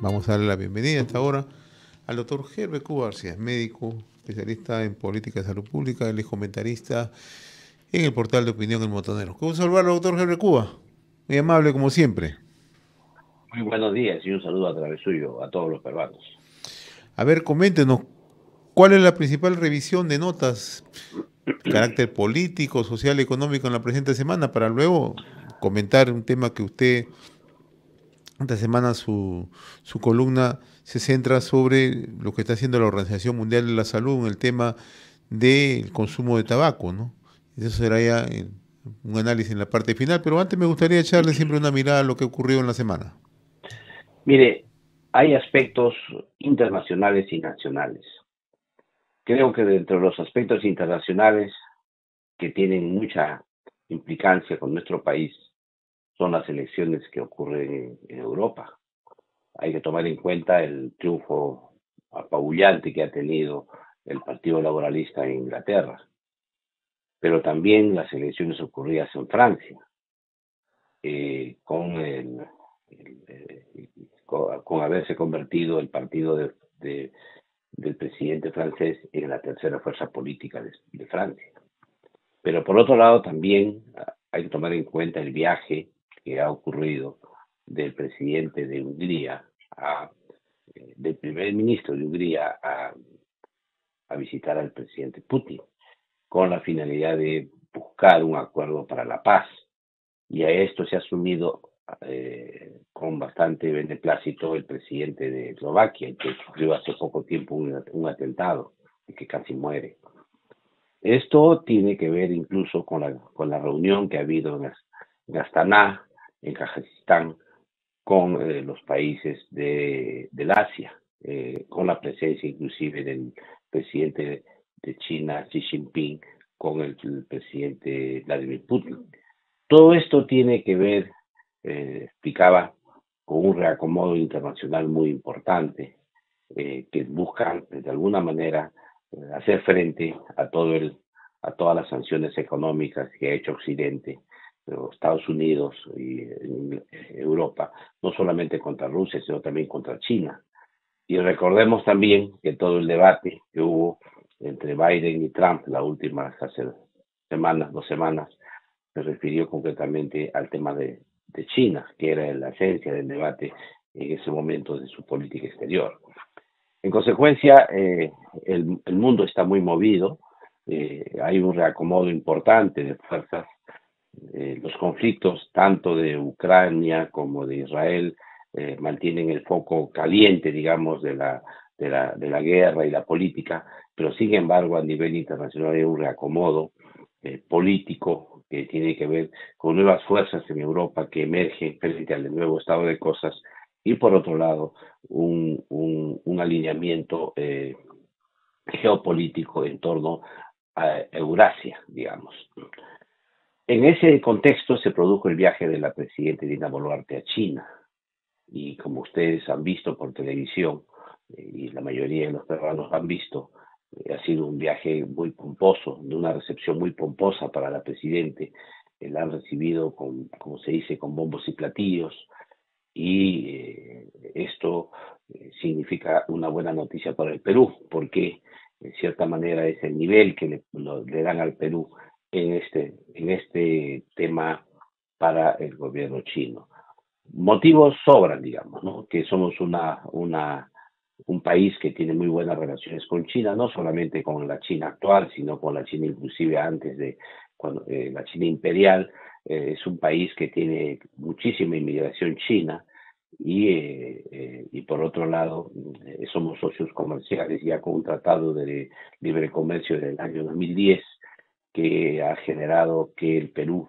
Vamos a darle la bienvenida a esta hora al doctor Gerbe Cuba García, médico, especialista en política de salud pública, él es comentarista en el portal de opinión El Montonero. ¿Cómo salvarlo, doctor Gerbe Cuba? Muy amable como siempre. Muy buenos días y un saludo a través suyo a todos los peruanos. A ver, coméntenos, ¿cuál es la principal revisión de notas de carácter político, social y económico en la presente semana para luego comentar un tema que usted, esta semana su columna se centra sobre lo que está haciendo la Organización Mundial de la Salud en el tema del consumo de tabaco, ¿no? Eso será ya un análisis en la parte final, pero antes me gustaría echarle siempre una mirada a lo que ocurrió en la semana. Mire, hay aspectos internacionales y nacionales. Creo que dentro de los aspectos internacionales que tienen mucha implicancia con nuestro país son las elecciones que ocurren en Europa. Hay que tomar en cuenta el triunfo apabullante que ha tenido el Partido Laboralista en Inglaterra, pero también las elecciones ocurridas en Francia, con con haberse convertido el partido del presidente francés en la tercera fuerza política de Francia. Pero por otro lado también hay que tomar en cuenta el viaje que ha ocurrido del presidente de Hungría, del primer ministro de Hungría a visitar al presidente Putin, con la finalidad de buscar un acuerdo para la paz. Y a esto se ha asumido con bastante beneplácito el presidente de Eslovaquia, que sufrió hace poco tiempo un atentado y que casi muere. Esto tiene que ver incluso con la reunión que ha habido en Astana, en Kazajistán, con los países del Asia, con la presencia inclusive del presidente de China, Xi Jinping, con el presidente Vladimir Putin. Todo esto tiene que ver, explicaba, con un reacomodo internacional muy importante que buscan de alguna manera hacer frente a todas las sanciones económicas que ha hecho Occidente, los Estados Unidos y Europa, no solamente contra Rusia, sino también contra China. Y recordemos también que todo el debate que hubo entre Biden y Trump, las últimas hace semanas, 2 semanas, se refirió concretamente al tema de China, que era la esencia del debate en ese momento de su política exterior. En consecuencia, el mundo está muy movido, hay un reacomodo importante de fuerzas, los conflictos tanto de Ucrania como de Israel mantienen el foco caliente, digamos, de la guerra y la política, pero sin embargo a nivel internacional hay un reacomodo político que tiene que ver con nuevas fuerzas en Europa que emergen frente al nuevo estado de cosas y por otro lado un alineamiento geopolítico en torno a Eurasia, digamos. En ese contexto se produjo el viaje de la presidenta Dina Boluarte a China y como ustedes han visto por televisión y la mayoría de los peruanos han visto, ha sido un viaje muy pomposo, de una recepción muy pomposa para la presidenta. La han recibido con, como se dice, con bombos y platillos y esto significa una buena noticia para el Perú, porque en cierta manera es el nivel que le dan al Perú en este tema para el gobierno chino. Motivos sobran, digamos, ¿no? Que somos un país que tiene muy buenas relaciones con China, no solamente con la China actual, sino con la China inclusive antes de cuando, la China imperial. Es un país que tiene muchísima inmigración china y por otro lado somos socios comerciales ya con un tratado de libre comercio del año 2010 que ha generado que el Perú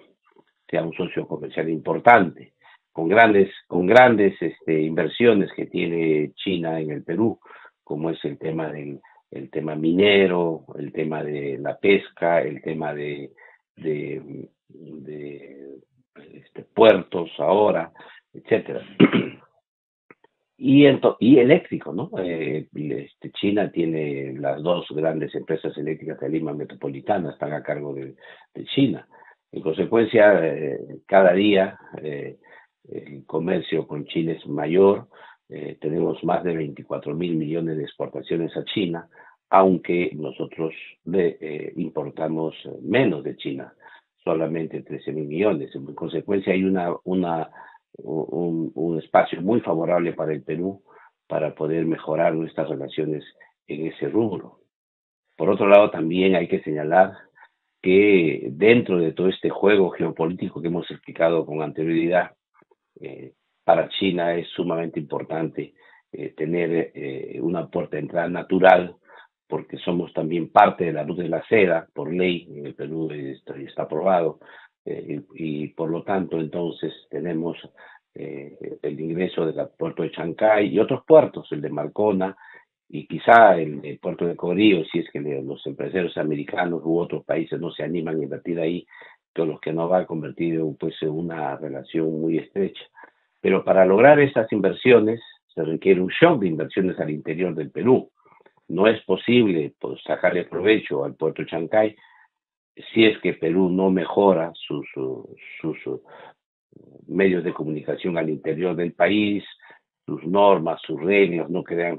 sea un socio comercial importante, con grandes inversiones que tiene China en el Perú, como es el tema minero, el tema de la pesca, el tema de puertos ahora, etcétera. Y eléctrico, ¿no? China tiene las dos grandes empresas eléctricas de Lima Metropolitana, están a cargo de China. En consecuencia, cada día el comercio con China es mayor tenemos más de 24.000 millones de exportaciones a China, aunque nosotros importamos menos de China, solamente 13.000 millones. En consecuencia, hay un espacio muy favorable para el Perú para poder mejorar nuestras relaciones en ese rubro. Por otro lado, también hay que señalar que dentro de todo este juego geopolítico que hemos explicado con anterioridad, para China es sumamente importante tener una puerta de entrada natural, porque somos también parte de la ruta de la seda, por ley, en el Perú está aprobado, y por lo tanto entonces tenemos el ingreso del puerto de Chancay y otros puertos, el de Marcona, y quizá el puerto de Corío, si es que los empresarios americanos u otros países no se animan a invertir ahí, con los que no va a convertir pues, en una relación muy estrecha. Pero para lograr estas inversiones se requiere un shock de inversiones al interior del Perú. No es posible pues, sacarle provecho al puerto de Chancay si es que Perú no mejora sus medios de comunicación al interior del país, sus normas, sus reglas, no crean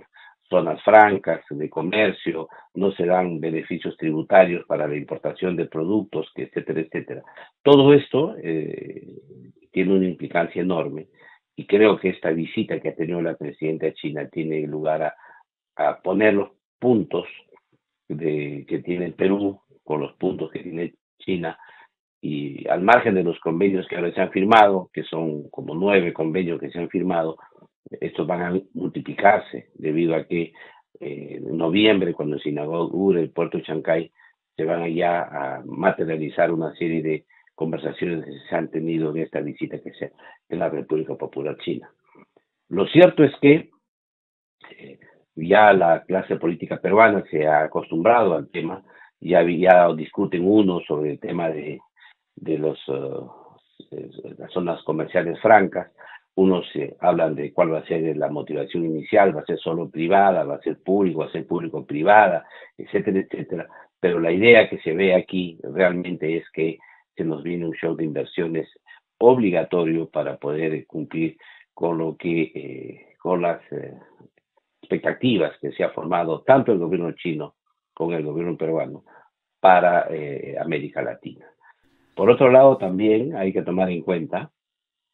zonas francas de comercio, no se dan beneficios tributarios para la importación de productos, etcétera, etcétera. Todo esto tiene una implicancia enorme y creo que esta visita que ha tenido la presidenta de China tiene lugar a poner los puntos que tiene el Perú con los puntos que tiene China, y al margen de los convenios que ahora se han firmado, que son como 9 convenios que se han firmado, estos van a multiplicarse debido a que en noviembre, cuando se inaugure el puerto de Chancay, se van ya a materializar una serie de conversaciones que se han tenido en esta visita que se en la República Popular China. Lo cierto es que ya la clase política peruana se ha acostumbrado al tema, ya discuten unos sobre el tema de las zonas comerciales francas, unos hablan de cuál va a ser la motivación inicial, va a ser solo privada, va a ser público-privada, etcétera, etcétera, pero la idea que se ve aquí realmente es que se nos viene un show de inversiones obligatorio para poder cumplir con lo que, con las expectativas que se ha formado tanto el gobierno chino como el gobierno peruano para América Latina. Por otro lado, también hay que tomar en cuenta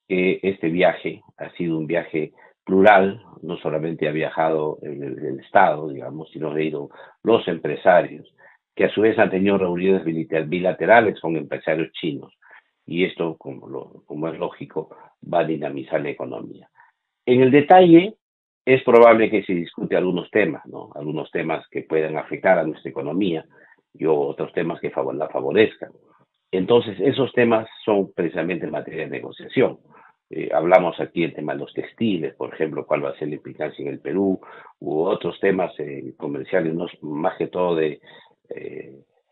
que este viaje ha sido un viaje plural, no solamente ha viajado el Estado, digamos, sino han ido los empresarios, que a su vez han tenido reuniones bilaterales con empresarios chinos. Y esto, como es lógico, va a dinamizar la economía. En el detalle, es probable que se discute algunos temas, ¿no? Algunos temas que puedan afectar a nuestra economía y otros temas que la favorezcan. Entonces, esos temas son precisamente en materia de negociación. Hablamos aquí del tema de los textiles, por ejemplo, cuál va a ser la implicancia en el Perú, u otros temas comerciales, no, más que todo de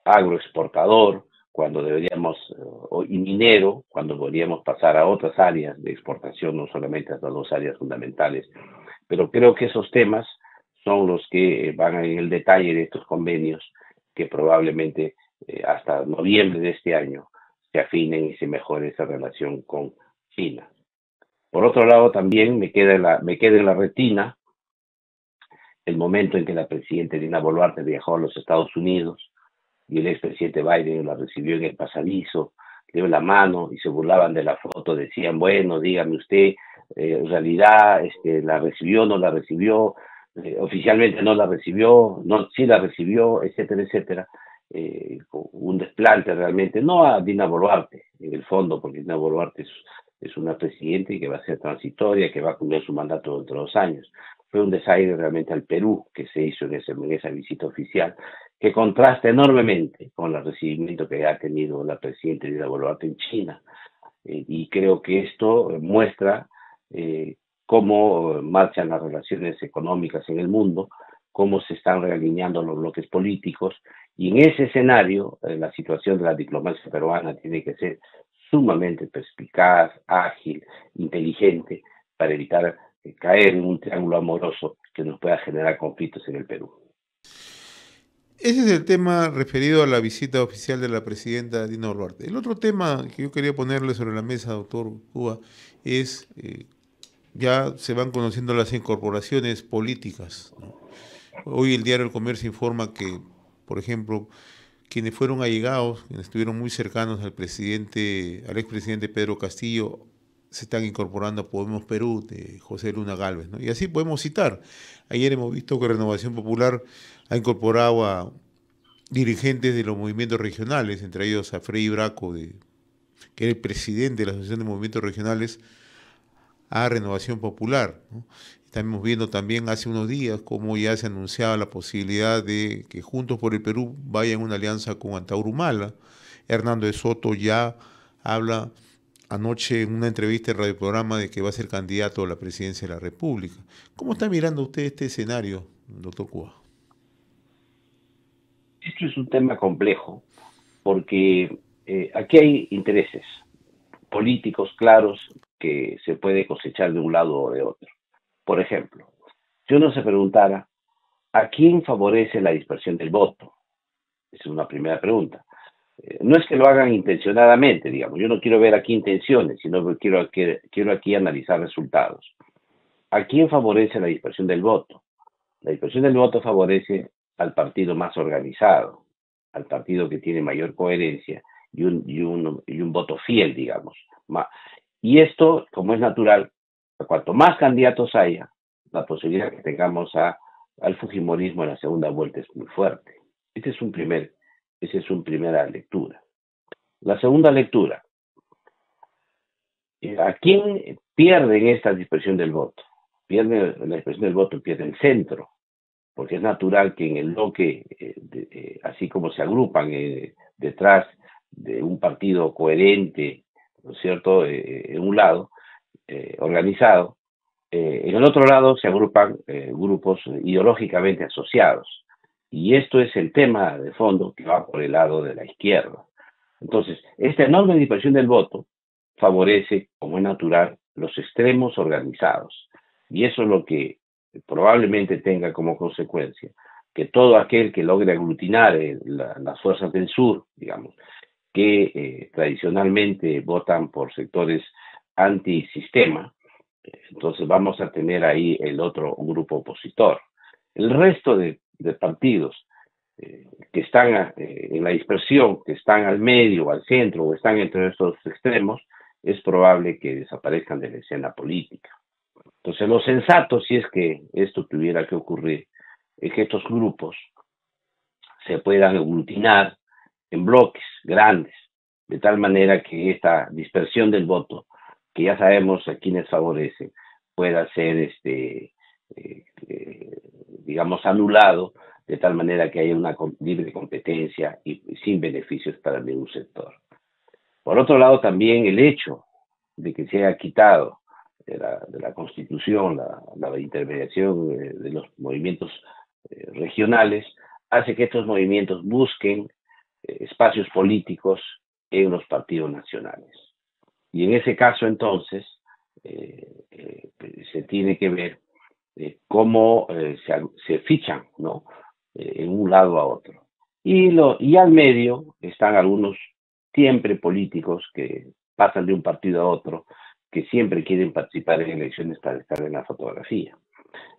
agroexportador, cuando deberíamos, y minero, cuando deberíamos pasar a otras áreas de exportación, no solamente a estas dos áreas fundamentales. Pero creo que esos temas son los que van en el detalle de estos convenios que probablemente hasta noviembre de este año se afinen y se mejore esa relación con China. Por otro lado, también me queda en la retina el momento en que la presidenta Dina Boluarte viajó a los Estados Unidos y el expresidente Biden la recibió en el pasadizo, le dio la mano y se burlaban de la foto, decían, bueno, dígame usted, en realidad la recibió, no la recibió, oficialmente no la recibió, no, sí la recibió, etcétera, etcétera. Un desplante realmente, no a Dina Boluarte en el fondo, porque Dina Boluarte es una presidenta y que va a ser transitoria, que va a cumplir su mandato dentro de 2 años. Fue un desaire realmente al Perú que se hizo en esa visita oficial, que contrasta enormemente con el recibimiento que ha tenido la presidenta Dina Boluarte en China. Y creo que esto muestra cómo marchan las relaciones económicas en el mundo, cómo se están realineando los bloques políticos, y en ese escenario la situación de la diplomacia peruana tiene que ser sumamente perspicaz, ágil, inteligente, para evitar caer en un triángulo amoroso que nos pueda generar conflictos en el Perú. Ese es el tema referido a la visita oficial de la presidenta Dina Boluarte. El otro tema que yo quería ponerle sobre la mesa, doctor Cuba, es ya se van conociendo las incorporaciones políticas, ¿no? Hoy el diario El Comercio informa que, por ejemplo, quienes fueron allegados, quienes estuvieron muy cercanos al presidente, al expresidente Pedro Castillo, se están incorporando a Podemos Perú, de José Luna Gálvez, ¿no? Y así podemos citar. Ayer hemos visto que Renovación Popular ha incorporado a dirigentes de los movimientos regionales, entre ellos a Freddy Braco, que era el presidente de la Asociación de Movimientos Regionales, a Renovación Popular, ¿no? Estamos viendo también hace unos días cómo ya se anunciaba la posibilidad de que Juntos por el Perú vaya en una alianza con Antauro Humala. Hernando de Soto ya habla anoche en una entrevista en Radio Programa de que va a ser candidato a la presidencia de la República. ¿Cómo está mirando usted este escenario, doctor Cuba? Esto es un tema complejo porque aquí hay intereses políticos claros que se puede cosechar de un lado o de otro. Por ejemplo, si uno se preguntara, ¿a quién favorece la dispersión del voto? Esa es una primera pregunta. No es que lo hagan intencionadamente, digamos, yo no quiero ver aquí intenciones, sino que quiero aquí analizar resultados. ¿A quién favorece la dispersión del voto? La dispersión del voto favorece al partido más organizado, al partido que tiene mayor coherencia y un voto fiel, digamos. Y esto, como es natural, cuanto más candidatos haya, la posibilidad que tengamos al fujimorismo en la segunda vuelta es muy fuerte. Esa es una primera lectura. La segunda lectura, ¿a quién pierde en esta dispersión del voto? Pierde la dispersión del voto, pierde el centro, porque es natural que en el bloque, así como se agrupan detrás de un partido coherente, ¿no es cierto?, en un lado, organizado, en el otro lado se agrupan grupos ideológicamente asociados. Y esto es el tema de fondo que va por el lado de la izquierda. Entonces, esta enorme dispersión del voto favorece, como es natural, los extremos organizados. Y eso es lo que probablemente tenga como consecuencia que todo aquel que logre aglutinar las fuerzas del sur, digamos, que tradicionalmente votan por sectores antisistema, entonces vamos a tener ahí el otro grupo opositor. El resto de partidos que están en la dispersión, que están al medio, al centro o están entre estos extremos, es probable que desaparezcan de la escena política. Entonces, lo sensato, si es que esto tuviera que ocurrir, es que estos grupos se puedan aglutinar en bloques grandes, de tal manera que esta dispersión del voto, que ya sabemos a quienes favorece, pueda ser, digamos, anulado, de tal manera que haya una libre competencia y sin beneficios para ningún sector. Por otro lado, también el hecho de que se haya quitado de la Constitución la intermediación de los movimientos regionales hace que estos movimientos busquen espacios políticos en los partidos nacionales. Y en ese caso, entonces, se tiene que ver cómo se fichan, ¿no?, en un lado a otro. Y al medio están algunos siempre políticos que pasan de un partido a otro, que siempre quieren participar en elecciones para estar en la fotografía.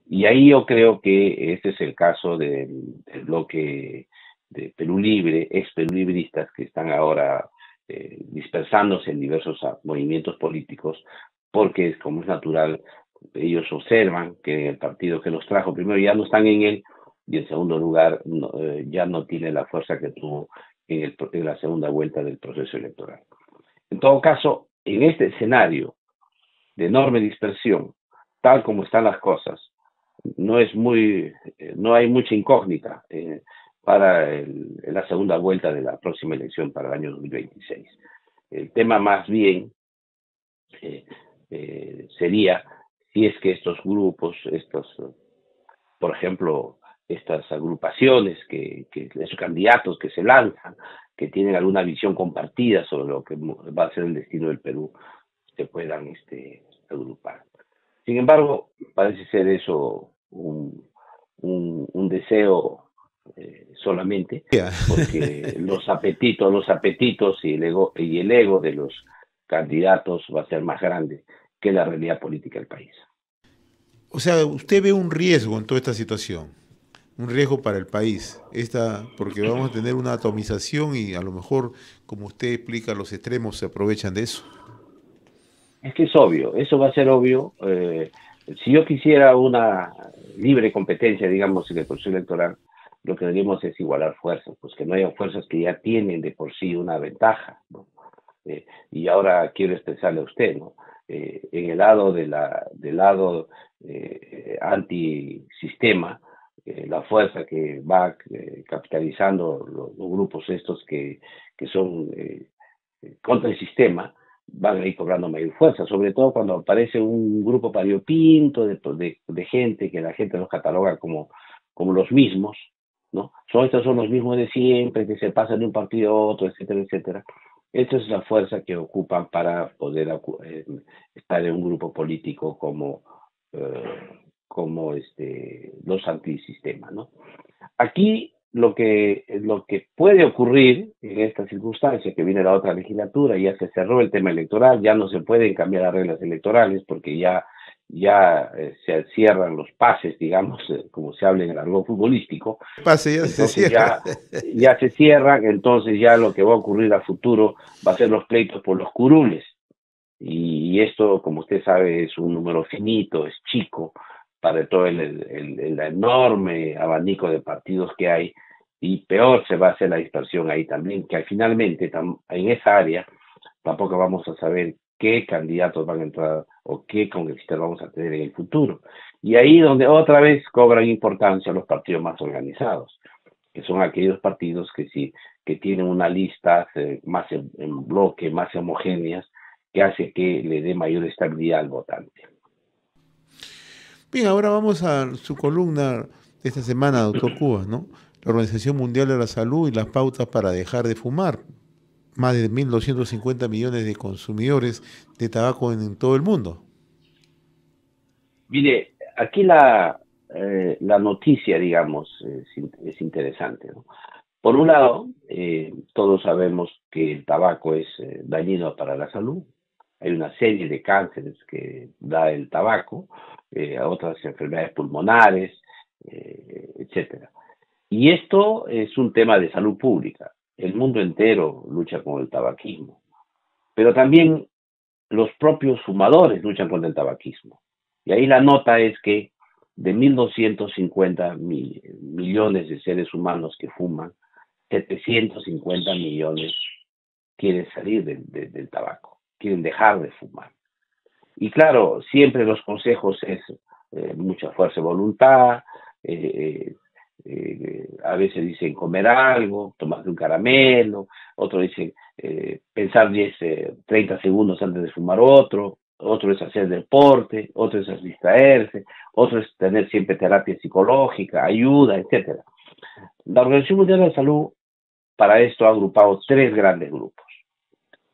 Y ahí yo creo que este es el caso del bloque de Perú Libre, ex perulibristas, que están ahora dispersándose en diversos movimientos políticos, porque como es natural, ellos observan que el partido que los trajo primero ya no están en él, y en segundo lugar ya no tiene la fuerza que tuvo en la segunda vuelta del proceso electoral. En todo caso, en este escenario de enorme dispersión, tal como están las cosas, no hay mucha incógnita para la segunda vuelta de la próxima elección para el año 2026. El tema más bien sería si es que estos grupos, por ejemplo, estas agrupaciones, esos candidatos que se lanzan, que tienen alguna visión compartida sobre lo que va a ser el destino del Perú, se puedan agrupar. Sin embargo, parece ser eso un deseo solamente, Yeah. porque los apetitos y el ego de los candidatos va a ser más grande que la realidad política del país. O sea, usted ve un riesgo en toda esta situación, un riesgo para el país, porque vamos a tener una atomización y a lo mejor, como usted explica, los extremos se aprovechan de eso. Es que es obvio, eso va a ser obvio. Si yo quisiera una libre competencia, digamos, en el proceso electoral, lo que deberíamos es igualar fuerzas, pues que no haya fuerzas que ya tienen de por sí una ventaja, ¿no? Y ahora quiero expresarle a usted, ¿no? En el lado del lado antisistema, la fuerza que va capitalizando los grupos estos que son contra el sistema, van a ir cobrando mayor fuerza, sobre todo cuando aparece un grupo variopinto de gente que la gente los cataloga como los mismos, ¿no? Estos son los mismos de siempre, que se pasan de un partido a otro, etcétera, etcétera. Esta es la fuerza que ocupan para poder estar en un grupo político como los antisistemas, ¿no? Aquí lo que puede ocurrir en esta circunstancia, que viene la otra legislatura, ya se cerró el tema electoral, ya no se pueden cambiar las reglas electorales porque ya se cierran los pases, digamos, como se habla en el argot futbolístico. Pase, ya se Entonces cierra. ya se cierran, entonces ya lo que va a ocurrir a futuro va a ser los pleitos por los curules. Y esto, como usted sabe, es un número finito, es chico para todo el enorme abanico de partidos que hay, y peor se va a hacer la dispersión ahí también, que finalmente en esa área tampoco vamos a saber qué candidatos van a entrar o qué congresistas vamos a tener en el futuro. Y ahí donde otra vez cobran importancia los partidos más organizados, que son aquellos partidos que sí que tienen una lista más en bloque, más homogéneas, que hace que le dé mayor estabilidad al votante. Bien, ahora vamos a su columna de esta semana, doctor Cubas, ¿no? La Organización Mundial de la Salud y las pautas para dejar de fumar. Más de 1.250 millones de consumidores de tabaco en todo el mundo. Mire, aquí la noticia, digamos, es interesante, ¿no? Por un lado, todos sabemos que el tabaco es dañino para la salud. Hay una serie de cánceres que da el tabaco, otras enfermedades pulmonares, etcétera. Y esto es un tema de salud pública. El mundo entero lucha con el tabaquismo, pero también los propios fumadores luchan contra el tabaquismo. Y ahí la nota es que de 1.250 millones de seres humanos que fuman, 750 millones quieren salir del tabaco, quieren dejar de fumar. Y claro, siempre los consejos es mucha fuerza de voluntad, a veces dicen comer algo, tomar un caramelo, otros dicen pensar 10, 30 segundos antes de fumar otro es hacer deporte, otro es distraerse, otro es tener siempre terapia psicológica, ayuda, etcétera. La Organización Mundial de la Salud para esto ha agrupado tres grandes grupos.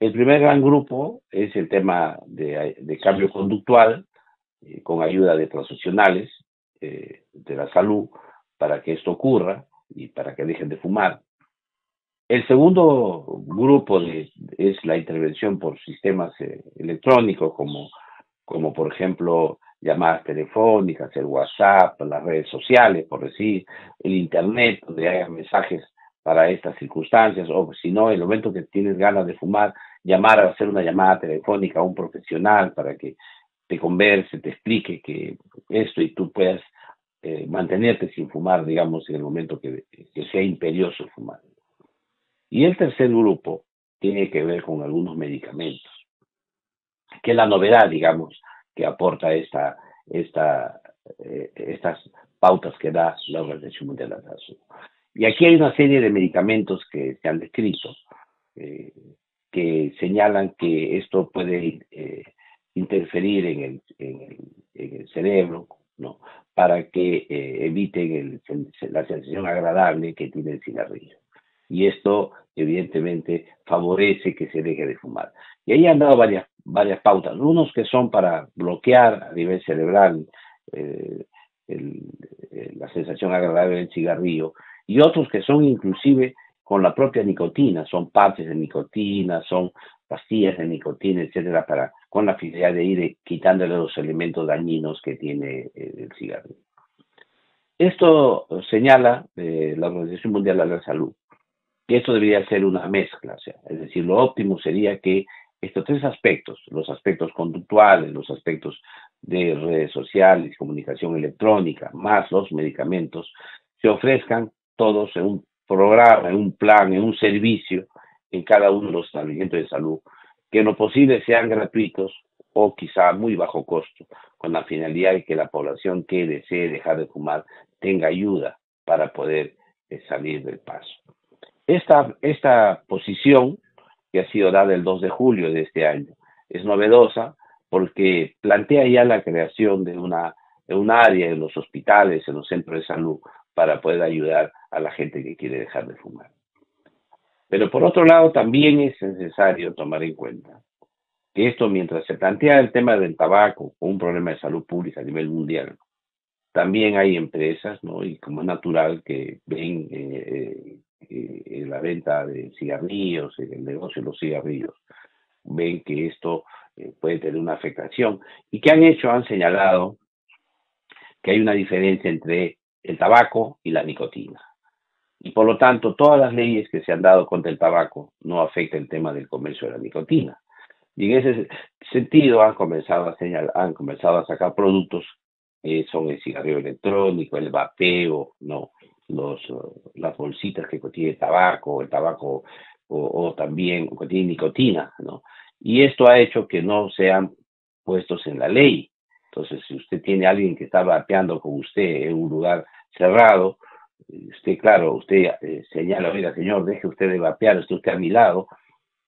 El primer gran grupo es el tema de cambio conductual, con ayuda de profesionales de la salud para que esto ocurra y para que dejen de fumar. El segundo grupo es la intervención por sistemas electrónicos, como por ejemplo llamadas telefónicas, el WhatsApp, las redes sociales, por decir, el Internet, donde haya mensajes para estas circunstancias, o si no, en el momento que tienes ganas de fumar, llamar a hacer una llamada telefónica a un profesional para que te converse, te explique que esto y tú puedas mantenerte sin fumar, digamos, en el momento que sea imperioso fumar. Y el tercer grupo tiene que ver con algunos medicamentos, que es la novedad, digamos, que aporta estas pautas que da la Organización Mundial de la Salud. Y aquí hay una serie de medicamentos que se han descrito, eh, que señalan que esto puede interferir en el cerebro, ¿no? Para que eviten la sensación agradable que tiene el cigarrillo. Y esto, evidentemente, favorece que se deje de fumar. Y ahí han dado varias pautas, unos que son para bloquear a nivel cerebral eh, el, la sensación agradable del cigarrillo, y otros que son inclusive con la propia nicotina, son parches de nicotina, son pastillas de nicotina, etcétera, con la finalidad de ir quitándole los elementos dañinos que tiene el cigarrillo. Esto señala la Organización Mundial de la Salud, que esto debería ser una mezcla, o sea, es decir, lo óptimo sería que estos tres aspectos, los aspectos conductuales, los aspectos de redes sociales, comunicación electrónica, más los medicamentos, se ofrezcan todos en un programa, en un plan, en un servicio, en cada uno de los establecimientos de salud, que en lo posible sean gratuitos o quizá muy bajo costo, con la finalidad de que la población que desee dejar de fumar tenga ayuda para poder salir del paso. Esta posición, que ha sido dada el 2 de julio de este año, es novedosa porque plantea ya la creación de un área en los hospitales, en los centros de salud, para poder ayudar a la gente que quiere dejar de fumar. Pero por otro lado, también es necesario tomar en cuenta que esto, mientras se plantea el tema del tabaco como un problema de salud pública a nivel mundial, también hay empresas, ¿no? Y como es natural, que ven en la venta de cigarrillos, en el negocio de los cigarrillos, ven que esto puede tener una afectación. ¿Y qué han hecho? Han señalado que hay una diferencia entre el tabaco y la nicotina. Y por lo tanto, todas las leyes que se han dado contra el tabaco no afectan el tema del comercio de la nicotina. Y en ese sentido han comenzado a sacar productos son el cigarrillo electrónico, el vapeo, ¿no? Las bolsitas que contienen tabaco, el tabaco o también contiene nicotina, ¿no? Y esto ha hecho que no sean puestos en la ley. Entonces, si usted tiene a alguien que está vapeando con usted en un lugar cerrado, usted, claro, usted señala, oiga, señor, deje usted de vapear, esté usted a mi lado,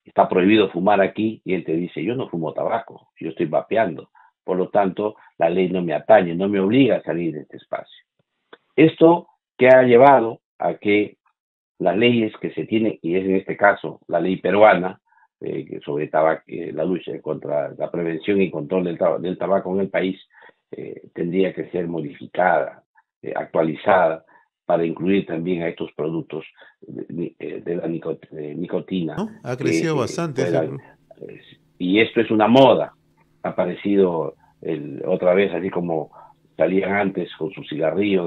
está prohibido fumar aquí, y él te dice, yo no fumo tabaco, yo estoy vapeando. Por lo tanto, la ley no me atañe, no me obliga a salir de este espacio. Esto que ha llevado a que las leyes que se tienen, y es en este caso la ley peruana, sobre la lucha contra la prevención y control del tabaco en el país, tendría que ser modificada, actualizada, para incluir también a estos productos de la nicotina, ¿no? Ha crecido que bastante ese. puedan, y esto es una moda, ha aparecido otra vez, así como salían antes con su cigarrillo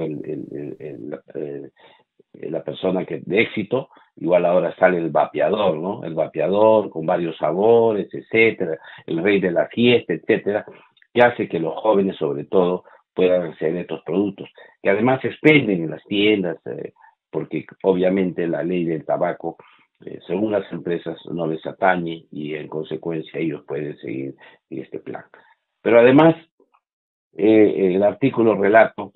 la persona que de éxito, igual ahora sale el vapeador, ¿no? El vapeador con varios sabores, etcétera, el rey de la fiesta, etcétera, que hace que los jóvenes, sobre todo, puedan acceder a estos productos, que además se expenden en las tiendas, porque obviamente la ley del tabaco, según las empresas, no les atañe y en consecuencia ellos pueden seguir en este plan. Pero además, el artículo relata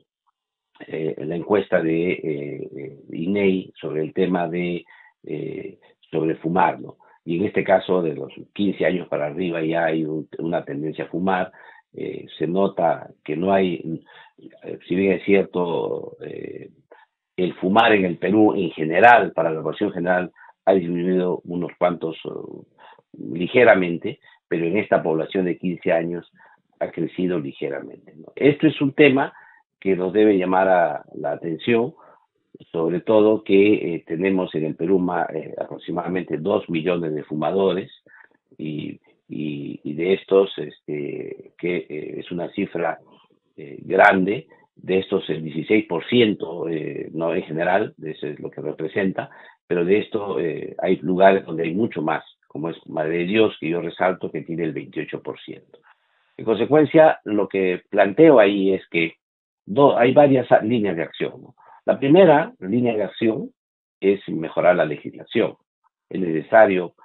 la encuesta de INEI sobre el tema de sobre fumar, ¿no? Y en este caso, de los 15 años para arriba ya hay una tendencia a fumar. Se nota que no hay, si bien es cierto, el fumar en el Perú en general, para la población general, ha disminuido unos cuantos ligeramente, pero en esta población de 15 años ha crecido ligeramente, ¿no? Esto es un tema que nos debe llamar la atención, sobre todo que tenemos en el Perú aproximadamente 2 millones de fumadores y de estos, que es una cifra grande, de estos el 16%, no en general, eso es lo que representa, pero de esto hay lugares donde hay mucho más, como es Madre de Dios, que yo resalto, que tiene el 28%. En consecuencia, lo que planteo ahí es que hay varias líneas de acción, ¿no? La primera línea de acción es mejorar la legislación. Es necesario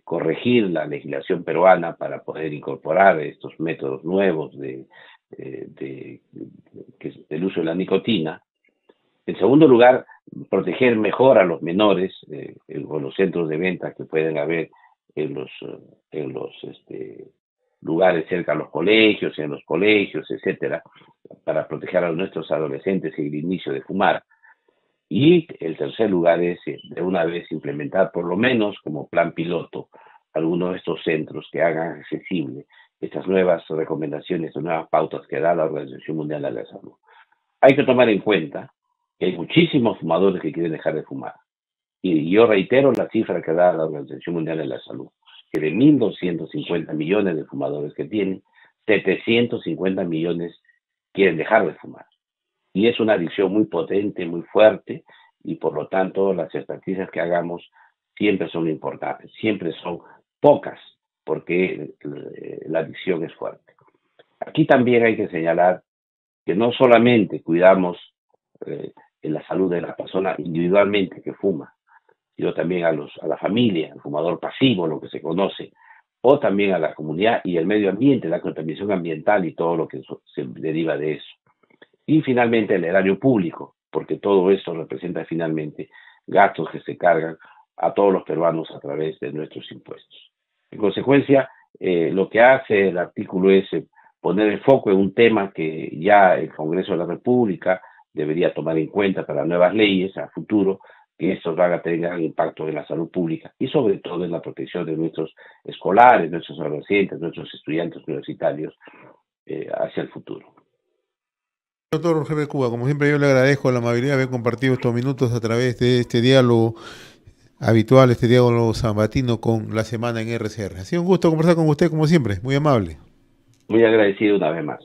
corregir la legislación peruana para poder incorporar estos métodos nuevos del uso de la nicotina. En segundo lugar, proteger mejor a los menores con los centros de venta que pueden haber en los lugares cerca a los colegios, en los colegios, etcétera, para proteger a nuestros adolescentes en el inicio de fumar. Y el tercer lugar es de una vez implementar, por lo menos como plan piloto, algunos de estos centros que hagan accesible estas nuevas recomendaciones, estas nuevas pautas que da la Organización Mundial de la Salud. Hay que tomar en cuenta que hay muchísimos fumadores que quieren dejar de fumar. Y yo reitero la cifra que da la Organización Mundial de la Salud, que de 1.250 millones de fumadores que tienen, 750 millones quieren dejar de fumar. Y es una adicción muy potente, muy fuerte, y por lo tanto las estrategias que hagamos siempre son importantes, siempre son pocas, porque la adicción es fuerte. Aquí también hay que señalar que no solamente cuidamos en la salud de la persona individualmente que fuma, sino también a la familia, al fumador pasivo, lo que se conoce, o también a la comunidad y el medio ambiente, la contaminación ambiental y todo lo que se deriva de eso. Y finalmente el erario público, porque todo esto representa finalmente gastos que se cargan a todos los peruanos a través de nuestros impuestos. En consecuencia, lo que hace el artículo es poner el foco en un tema que ya el Congreso de la República debería tomar en cuenta para nuevas leyes a futuro, que estos van a tener gran impacto en la salud pública y sobre todo en la protección de nuestros escolares, nuestros adolescentes, nuestros estudiantes universitarios hacia el futuro. Doctor Roger de Cuba, como siempre yo le agradezco la amabilidad de haber compartido estos minutos a través de este diálogo habitual, este diálogo sabatino con la semana en RCR. Ha sido un gusto conversar con usted como siempre, muy amable. Muy agradecido una vez más.